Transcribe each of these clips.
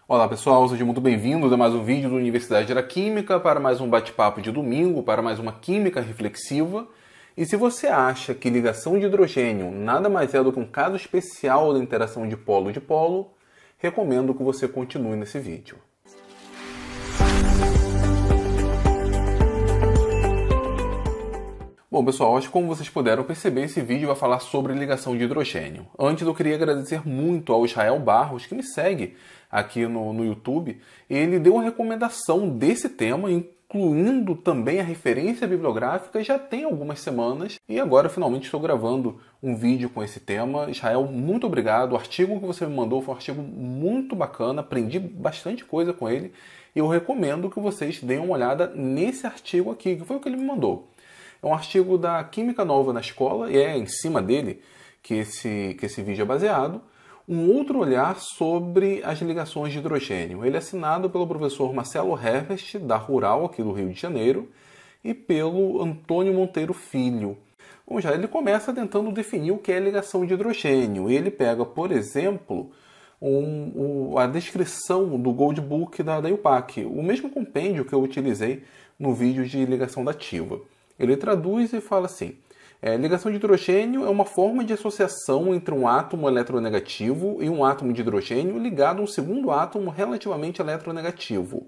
Olá pessoal, sejam muito bem-vindos a mais um vídeo da Universidade da Química, para mais um bate-papo de domingo, para mais uma química reflexiva. E se você acha que ligação de hidrogênio nada mais é do que um caso especial da interação de polo, recomendo que você continue nesse vídeo. Bom pessoal, acho que como vocês puderam perceber, esse vídeo vai falar sobre ligação de hidrogênio. Antes eu queria agradecer muito ao Israel Barros, que me segue aqui no YouTube. Ele deu uma recomendação desse tema, incluindo também a referência bibliográfica, já tem algumas semanas. E agora finalmente estou gravando um vídeo com esse tema. Israel, muito obrigado. O artigo que você me mandou foi um artigo muito bacana, aprendi bastante coisa com ele. E eu recomendo que vocês deem uma olhada nesse artigo aqui, que foi o que ele me mandou. É um artigo da Química Nova na Escola, e é em cima dele que esse vídeo é baseado. Um outro olhar sobre as ligações de hidrogênio. Ele é assinado pelo professor Marcelo Herbst, da Rural, aqui do Rio de Janeiro, e pelo Antônio Monteiro Filho. Bom, já ele começa tentando definir o que é ligação de hidrogênio. Ele pega, por exemplo, a descrição do Gold Book da IUPAC, o mesmo compêndio que eu utilizei no vídeo de ligação dativa. Ele traduz e fala assim: ligação de hidrogênio é uma forma de associação entre um átomo eletronegativo e um átomo de hidrogênio ligado a um segundo átomo relativamente eletronegativo.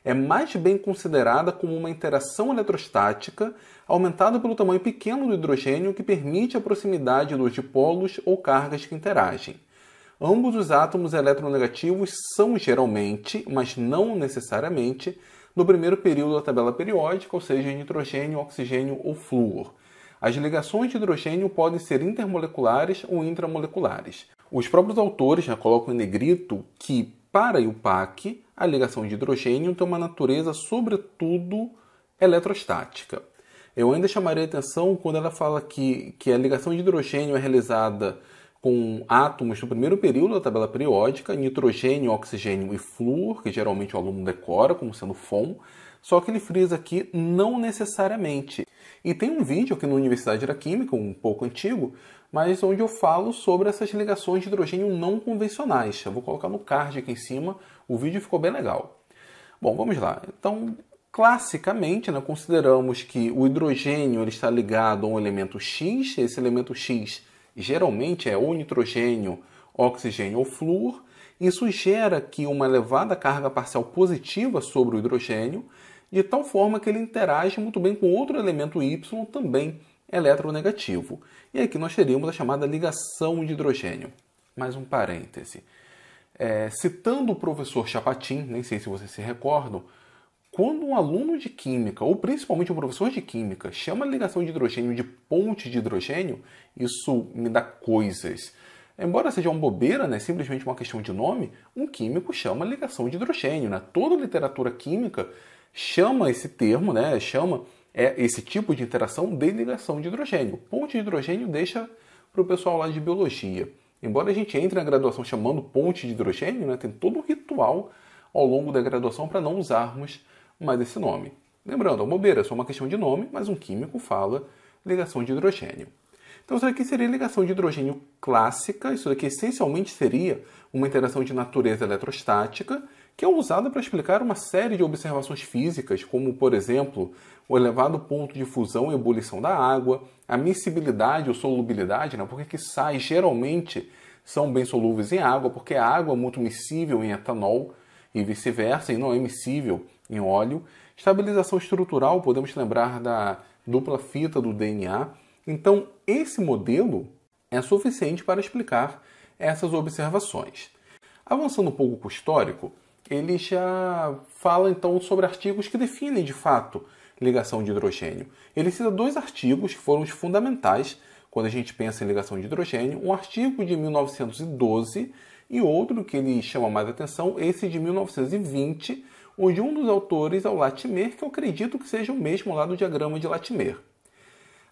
É mais bem considerada como uma interação eletrostática aumentada pelo tamanho pequeno do hidrogênio que permite a proximidade dos dipolos ou cargas que interagem. Ambos os átomos eletronegativos são geralmente, mas não necessariamente, no primeiro período da tabela periódica, ou seja, nitrogênio, oxigênio ou flúor. As ligações de hidrogênio podem ser intermoleculares ou intramoleculares. Os próprios autores já colocam em negrito que, para a IUPAC, a ligação de hidrogênio tem uma natureza, sobretudo, eletrostática. Eu ainda chamaria a atenção quando ela fala que a ligação de hidrogênio é realizada com átomos do primeiro período da tabela periódica, nitrogênio, oxigênio e flúor, que geralmente o aluno decora como sendo FON, só que ele frisa aqui não necessariamente. E tem um vídeo aqui na Universidade da Química, um pouco antigo, mas onde eu falo sobre essas ligações de hidrogênio não convencionais. Eu vou colocar no card aqui em cima, o vídeo ficou bem legal. Bom, vamos lá. Então, classicamente, consideramos que o hidrogênio ele está ligado a um elemento X, esse elemento X geralmente é ou nitrogênio, oxigênio ou flúor. Isso gera aqui uma elevada carga parcial positiva sobre o hidrogênio, de tal forma que ele interage muito bem com outro elemento Y, também eletronegativo. E aqui nós teríamos a chamada ligação de hidrogênio. Mais um parêntese. Citando o professor Chapatin, nem sei se vocês se recordam, quando um aluno de química, ou principalmente um professor de química, chama a ligação de hidrogênio de ponte de hidrogênio, isso me dá coisas. Embora seja uma bobeira, simplesmente uma questão de nome, um químico chama ligação de hidrogênio. Toda a literatura química chama esse termo, chama esse tipo de interação de ligação de hidrogênio. Ponte de hidrogênio deixa para o pessoal lá de biologia. Embora a gente entre na graduação chamando ponte de hidrogênio, tem todo um ritual ao longo da graduação para não usarmos mais esse nome. Lembrando, a bobeira é só uma questão de nome, mas um químico fala ligação de hidrogênio. Então isso aqui seria ligação de hidrogênio clássica, isso aqui essencialmente seria uma interação de natureza eletrostática, que é usada para explicar uma série de observações físicas, como, por exemplo, o elevado ponto de fusão e ebulição da água, a miscibilidade ou solubilidade, porque que sais geralmente são bem solúveis em água, porque a água é muito miscível em etanol e vice-versa, e não é miscível em óleo. Estabilização estrutural, podemos lembrar da dupla fita do DNA. Então, esse modelo é suficiente para explicar essas observações. Avançando um pouco com o histórico, ele já fala então sobre artigos que definem de fato ligação de hidrogênio. Ele cita dois artigos que foram os fundamentais quando a gente pensa em ligação de hidrogênio, um artigo de 1912 e outro que ele chama mais atenção, esse de 1920, onde um dos autores é o Latimer, que eu acredito que seja o mesmo lá do diagrama de Latimer.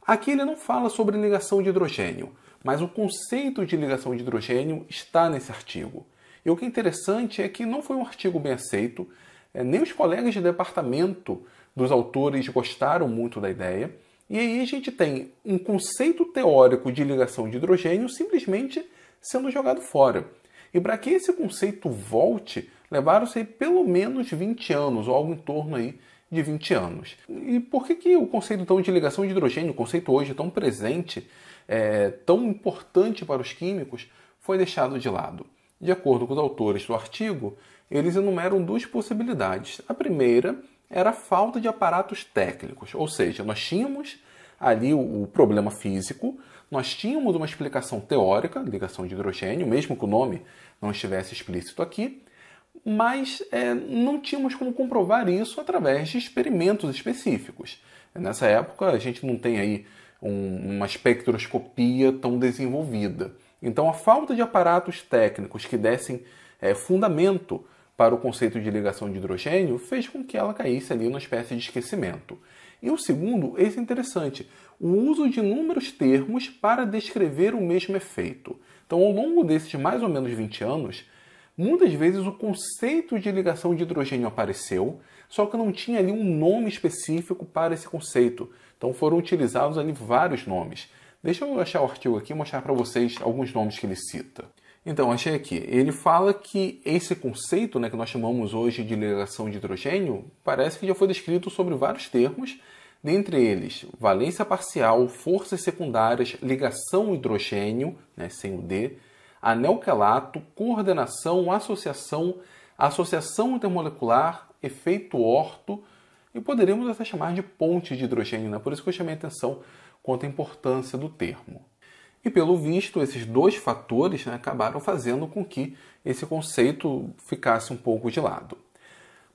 Aqui ele não fala sobre ligação de hidrogênio, mas o conceito de ligação de hidrogênio está nesse artigo. E o que é interessante é que não foi um artigo bem aceito, nem os colegas de departamento dos autores gostaram muito da ideia, e aí a gente tem um conceito teórico de ligação de hidrogênio simplesmente sendo jogado fora. E para que esse conceito volte, Levaram-se pelo menos 20 anos, ou algo em torno aí de 20 anos. E por que o conceito então de ligação de hidrogênio, o conceito hoje tão presente, tão importante para os químicos, foi deixado de lado? De acordo com os autores do artigo, eles enumeram duas possibilidades. A primeira era a falta de aparatos técnicos, ou seja, nós tínhamos ali o problema físico, nós tínhamos uma explicação teórica, ligação de hidrogênio, mesmo que o nome não estivesse explícito aqui, mas não tínhamos como comprovar isso através de experimentos específicos. Nessa época, a gente não tem aí uma espectroscopia tão desenvolvida. Então, a falta de aparatos técnicos que dessem fundamento para o conceito de ligação de hidrogênio fez com que ela caísse ali numa espécie de esquecimento. E o segundo, esse é interessante, o uso de inúmeros termos para descrever o mesmo efeito. Então, ao longo desses mais ou menos 20 anos, muitas vezes o conceito de ligação de hidrogênio apareceu, só que não tinha ali um nome específico para esse conceito. Então foram utilizados ali vários nomes. Deixa eu achar o artigo aqui e mostrar para vocês alguns nomes que ele cita. Então, achei aqui. Ele fala que esse conceito, que nós chamamos hoje de ligação de hidrogênio, parece que já foi descrito sobre vários termos, dentre eles valência parcial, forças secundárias, ligação hidrogênio, sem o D, anel quelato, coordenação, associação intermolecular, efeito orto, e poderíamos até chamar de ponte de hidrogênio, Por isso que eu chamei a atenção quanto à importância do termo. E pelo visto, esses dois fatores acabaram fazendo com que esse conceito ficasse um pouco de lado.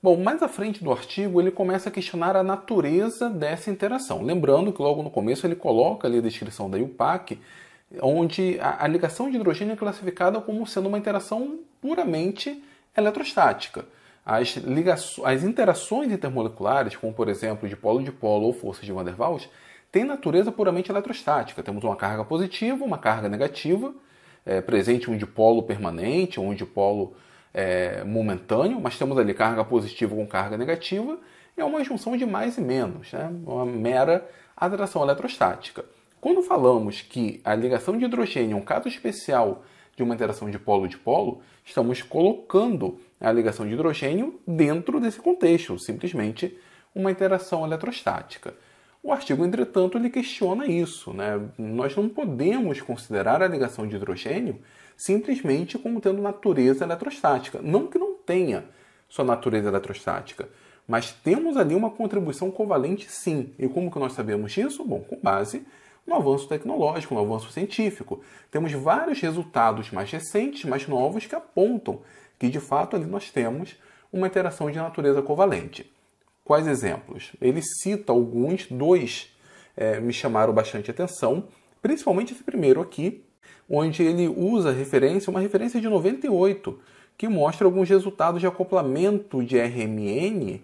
Bom, mais à frente do artigo, ele começa a questionar a natureza dessa interação. Lembrando que logo no começo ele coloca ali a descrição da IUPAC, onde a ligação de hidrogênio é classificada como sendo uma interação puramente eletrostática. As interações intermoleculares, como por exemplo dipolo ou força de Van der Waals, têm natureza puramente eletrostática. Temos uma carga positiva, uma carga negativa, presente um dipolo permanente ou um dipolo momentâneo, mas temos ali carga positiva com carga negativa, e é uma junção de mais e menos, uma mera atração eletrostática. Quando falamos que a ligação de hidrogênio é um caso especial de uma interação de polo-dipolo, estamos colocando a ligação de hidrogênio dentro desse contexto, simplesmente uma interação eletrostática. O artigo, entretanto, ele questiona isso. Nós não podemos considerar a ligação de hidrogênio simplesmente como tendo natureza eletrostática. Não que não tenha sua natureza eletrostática, mas temos ali uma contribuição covalente sim. E como que nós sabemos disso? Bom, com base no avanço tecnológico, no avanço científico. Temos vários resultados mais recentes, mais novos, que apontam que, de fato, ali nós temos uma interação de natureza covalente. Quais exemplos? Ele cita alguns, dois me chamaram bastante atenção, principalmente esse primeiro aqui, onde ele usa uma referência de 98, que mostra alguns resultados de acoplamento de RMN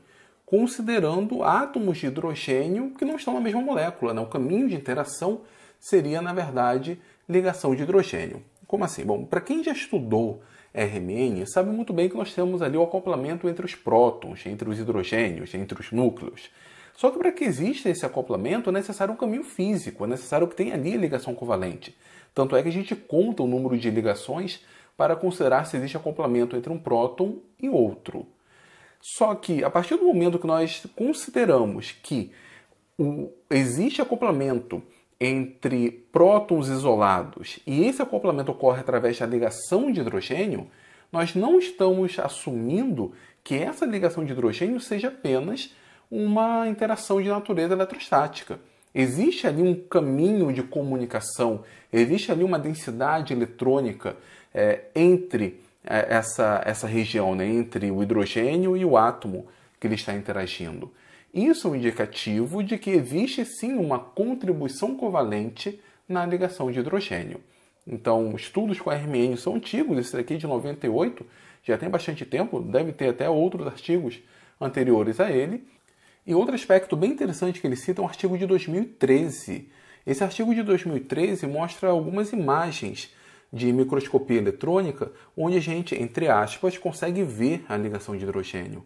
considerando átomos de hidrogênio que não estão na mesma molécula. O caminho de interação seria, na verdade, ligação de hidrogênio. Como assim? Bom, para quem já estudou RMN, sabe muito bem que nós temos ali o acoplamento entre os prótons, entre os hidrogênios, entre os núcleos. Só que para que exista esse acoplamento é necessário um caminho físico, é necessário que tenha ali a ligação covalente. Tanto é que a gente conta o número de ligações para considerar se existe acoplamento entre um próton e outro. Só que, a partir do momento que nós consideramos que existe acoplamento entre prótons isolados e esse acoplamento ocorre através da ligação de hidrogênio, nós não estamos assumindo que essa ligação de hidrogênio seja apenas uma interação de natureza eletrostática. Existe ali um caminho de comunicação, existe ali uma densidade eletrônica entre essa região, entre o hidrogênio e o átomo que ele está interagindo. Isso é um indicativo de que existe sim uma contribuição covalente na ligação de hidrogênio. Então, estudos com a RMN são antigos, esse daqui de 98, já tem bastante tempo, deve ter até outros artigos anteriores a ele. E outro aspecto bem interessante que ele cita é um artigo de 2013. Esse artigo de 2013 mostra algumas imagens de microscopia eletrônica, onde a gente, entre aspas, consegue ver a ligação de hidrogênio.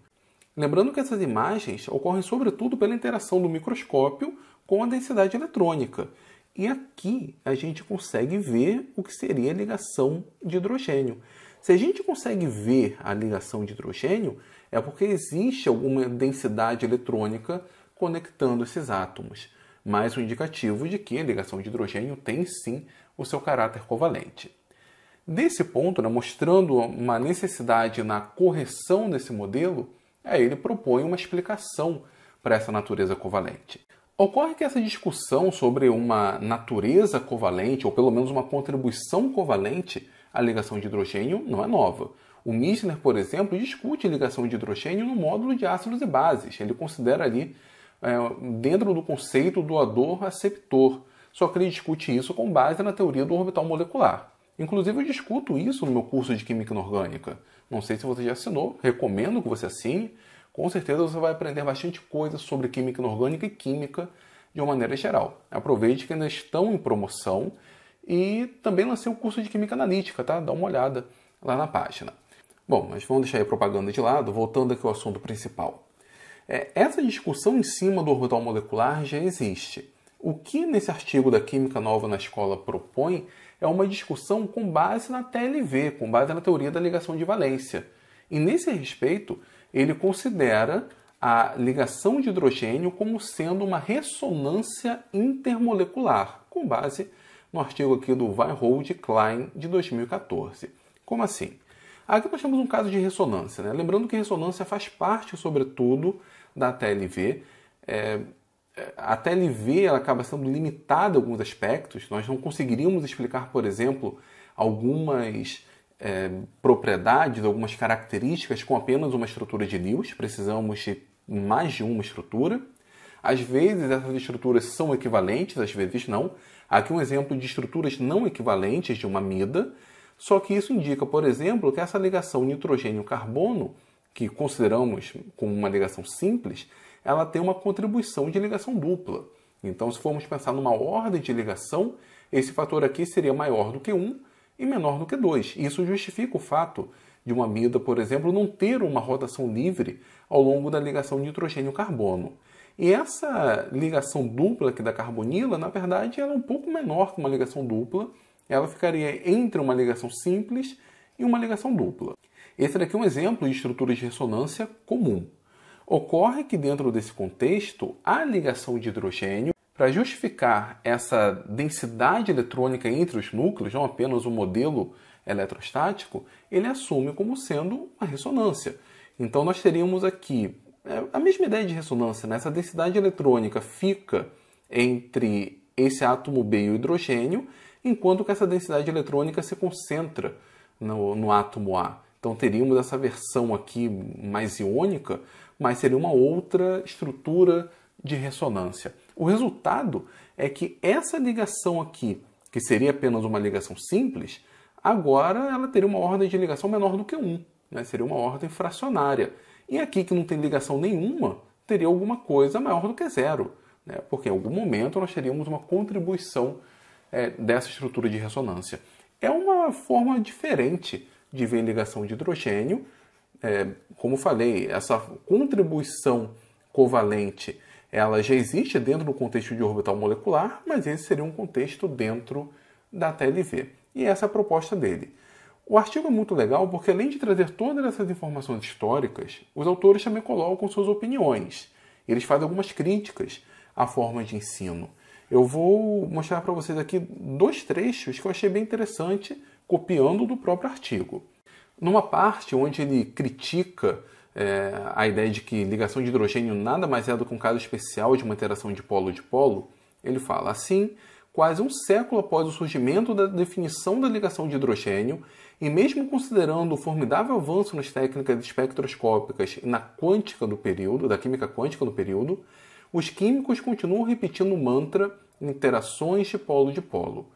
Lembrando que essas imagens ocorrem sobretudo pela interação do microscópio com a densidade eletrônica. E aqui a gente consegue ver o que seria a ligação de hidrogênio. Se a gente consegue ver a ligação de hidrogênio, é porque existe alguma densidade eletrônica conectando esses átomos, mais um indicativo de que a ligação de hidrogênio tem sim o seu caráter covalente. Desse ponto, mostrando uma necessidade na correção desse modelo, ele propõe uma explicação para essa natureza covalente. Ocorre que essa discussão sobre uma natureza covalente, ou pelo menos uma contribuição covalente à ligação de hidrogênio, não é nova. O Missler, por exemplo, discute ligação de hidrogênio no módulo de ácidos e bases. Ele considera ali, dentro do conceito doador-aceptor, só que ele discute isso com base na teoria do orbital molecular. Inclusive, eu discuto isso no meu curso de Química Inorgânica. Não sei se você já assinou, recomendo que você assine. Com certeza você vai aprender bastante coisa sobre Química Inorgânica e Química de uma maneira geral. Aproveite que ainda estão em promoção e também lancei o curso de Química Analítica, tá? Dá uma olhada lá na página. Bom, mas vamos deixar a propaganda de lado, voltando aqui ao assunto principal. Essa discussão em cima do orbital molecular já existe. O que nesse artigo da Química Nova na Escola propõe é uma discussão com base na TLV, com base na teoria da ligação de valência. E nesse respeito, ele considera a ligação de hidrogênio como sendo uma ressonância intermolecular, com base no artigo aqui do Weinhold e Klein de 2014. Como assim? Aqui nós temos um caso de ressonância, Lembrando que ressonância faz parte, sobretudo, da TLV. A TLV ela acaba sendo limitada em alguns aspectos. Nós não conseguiríamos explicar, por exemplo, algumas propriedades, algumas características com apenas uma estrutura de Lewis. Precisamos de mais de uma estrutura. Às vezes essas estruturas são equivalentes, às vezes não. Aqui um exemplo de estruturas não equivalentes de uma amida. Só que isso indica, por exemplo, que essa ligação nitrogênio-carbono, que consideramos como uma ligação simples, ela tem uma contribuição de ligação dupla. Então, se formos pensar numa ordem de ligação, esse fator aqui seria maior do que 1 e menor do que 2. Isso justifica o fato de uma amida, por exemplo, não ter uma rotação livre ao longo da ligação nitrogênio-carbono. E essa ligação dupla aqui da carbonila, na verdade, ela é um pouco menor que uma ligação dupla. Ela ficaria entre uma ligação simples e uma ligação dupla. Esse daqui é um exemplo de estrutura de ressonância comum. Ocorre que dentro desse contexto, a ligação de hidrogênio, para justificar essa densidade eletrônica entre os núcleos, não apenas o modelo eletrostático, ele assume como sendo uma ressonância. Então nós teríamos aqui a mesma ideia de ressonância, Essa densidade eletrônica fica entre esse átomo B e o hidrogênio, enquanto que essa densidade eletrônica se concentra no átomo A. Então teríamos essa versão aqui mais iônica, mas seria uma outra estrutura de ressonância. O resultado é que essa ligação aqui, que seria apenas uma ligação simples, agora ela teria uma ordem de ligação menor do que 1, Seria uma ordem fracionária. E aqui que não tem ligação nenhuma, teria alguma coisa maior do que 0, Porque em algum momento nós teríamos uma contribuição dessa estrutura de ressonância. É uma forma diferente de ver ligação de hidrogênio. Como falei, essa contribuição covalente ela já existe dentro do contexto de orbital molecular, mas esse seria um contexto dentro da TLV. E essa é a proposta dele. O artigo é muito legal porque, além de trazer todas essas informações históricas, os autores também colocam suas opiniões. Eles fazem algumas críticas à forma de ensino. Eu vou mostrar para vocês aqui 2 trechos que eu achei bem interessante, copiando do próprio artigo. Numa parte onde ele critica a ideia de que ligação de hidrogênio nada mais é do que um caso especial de uma interação de polo, ele fala assim: quase um século após o surgimento da definição da ligação de hidrogênio, e mesmo considerando o formidável avanço nas técnicas espectroscópicas e na quântica do período, da química quântica do período, os químicos continuam repetindo o mantra interações de polo.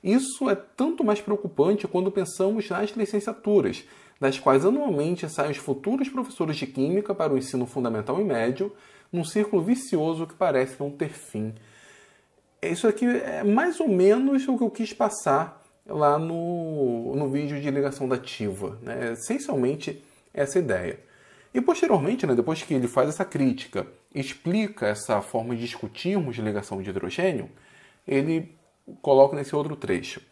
Isso é tanto mais preocupante quando pensamos nas licenciaturas, das quais anualmente saem os futuros professores de química para o ensino fundamental e médio, num círculo vicioso que parece não ter fim. Isso aqui é mais ou menos o que eu quis passar lá no vídeo de ligação dativa, Essencialmente essa ideia. E posteriormente, depois que ele faz essa crítica, explica essa forma de discutirmos ligação de hidrogênio, ele coloca nesse outro trecho: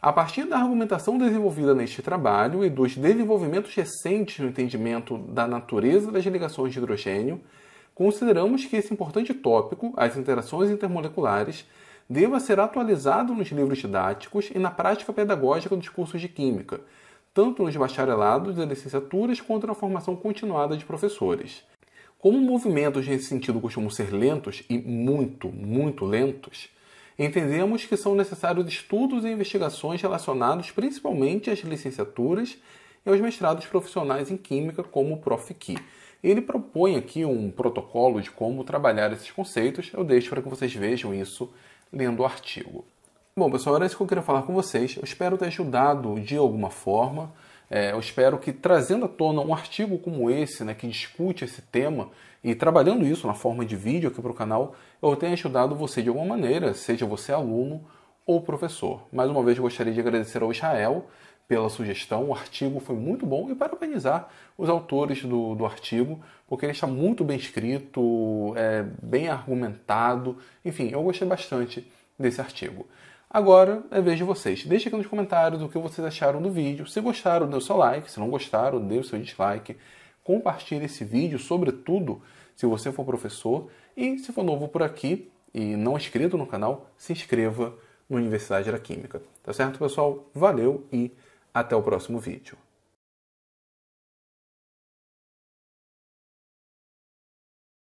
A partir da argumentação desenvolvida neste trabalho e dos desenvolvimentos recentes no entendimento da natureza das ligações de hidrogênio, consideramos que esse importante tópico, as interações intermoleculares, deva ser atualizado nos livros didáticos e na prática pedagógica dos cursos de Química, tanto nos bacharelados e licenciaturas quanto na formação continuada de professores. Como movimentos nesse sentido costumam ser lentos e muito lentos, entendemos que são necessários estudos e investigações relacionados principalmente às licenciaturas e aos mestrados profissionais em Química, como o Prof.Qui. Ele propõe aqui um protocolo de como trabalhar esses conceitos. Eu deixo para que vocês vejam isso lendo o artigo. Bom, pessoal, era isso que eu queria falar com vocês. Eu espero ter ajudado de alguma forma. Eu espero que, trazendo à tona um artigo como esse, né, que discute esse tema, e trabalhando isso na forma de vídeo aqui para o canal, eu tenha ajudado você de alguma maneira, seja você aluno ou professor. Mais uma vez, eu gostaria de agradecer ao Israel pela sugestão. O artigo foi muito bom e parabenizar os autores do artigo, porque ele está muito bem escrito, bem argumentado. Enfim, eu gostei bastante desse artigo. Agora é vez de vocês. Deixe aqui nos comentários o que vocês acharam do vídeo. Se gostaram, dê o seu like. Se não gostaram, dê o seu dislike. Compartilhe esse vídeo, sobretudo se você for professor. E se for novo por aqui e não inscrito no canal, se inscreva no Universidade da Química. Tá certo, pessoal? Valeu e até o próximo vídeo.